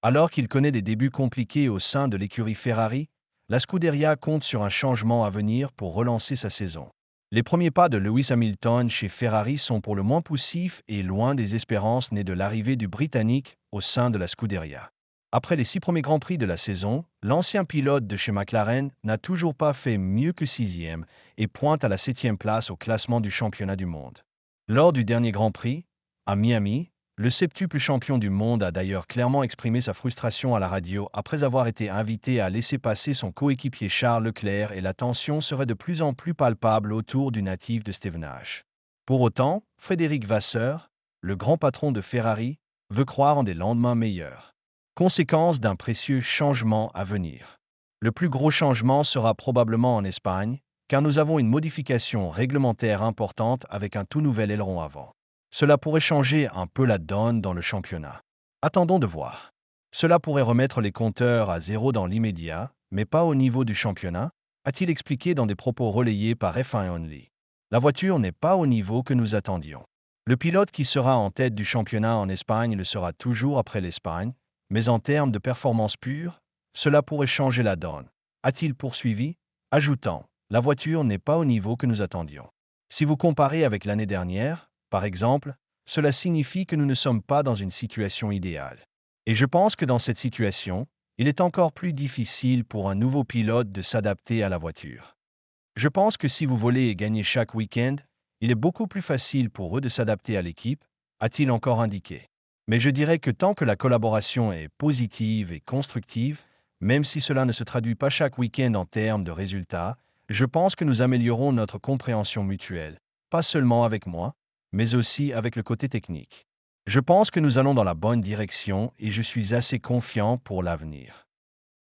Alors qu'il connaît des débuts compliqués au sein de l'écurie Ferrari, la Scuderia compte sur un changement à venir pour relancer sa saison. Les premiers pas de Lewis Hamilton chez Ferrari sont pour le moins poussifs et loin des espérances nées de l'arrivée du Britannique au sein de la Scuderia. Après les 6 premiers Grands Prix de la saison, l'ancien pilote de chez McLaren n'a toujours pas fait mieux que sixième et pointe à la 7e place au classement du championnat du monde. Lors du dernier Grand Prix, à Miami, le septuple champion du monde a d'ailleurs clairement exprimé sa frustration à la radio après avoir été invité à laisser passer son coéquipier Charles Leclerc et la tension serait de plus en plus palpable autour du natif de Stevenage. Pour autant, Frédéric Vasseur, le grand patron de Ferrari, veut croire en des lendemains meilleurs. Conséquence d'un précieux changement à venir. Le plus gros changement sera probablement en Espagne, car nous avons une modification réglementaire importante avec un tout nouvel aileron avant. Cela pourrait changer un peu la donne dans le championnat. Attendons de voir. Cela pourrait remettre les compteurs à zéro dans l'immédiat, mais pas au niveau du championnat, a-t-il expliqué dans des propos relayés par F1 Only. La voiture n'est pas au niveau que nous attendions. Le pilote qui sera en tête du championnat en Espagne le sera toujours après l'Espagne, mais en termes de performance pure, cela pourrait changer la donne, a-t-il poursuivi, ajoutant, la voiture n'est pas au niveau que nous attendions. Si vous comparez avec l'année dernière, par exemple, cela signifie que nous ne sommes pas dans une situation idéale. Et je pense que dans cette situation, il est encore plus difficile pour un nouveau pilote de s'adapter à la voiture. Je pense que si vous volez et gagnez chaque week-end, il est beaucoup plus facile pour eux de s'adapter à l'équipe, a-t-il encore indiqué. Mais je dirais que tant que la collaboration est positive et constructive, même si cela ne se traduit pas chaque week-end en termes de résultats, je pense que nous améliorons notre compréhension mutuelle, pas seulement avec moi, mais aussi avec le côté technique. Je pense que nous allons dans la bonne direction et je suis assez confiant pour l'avenir.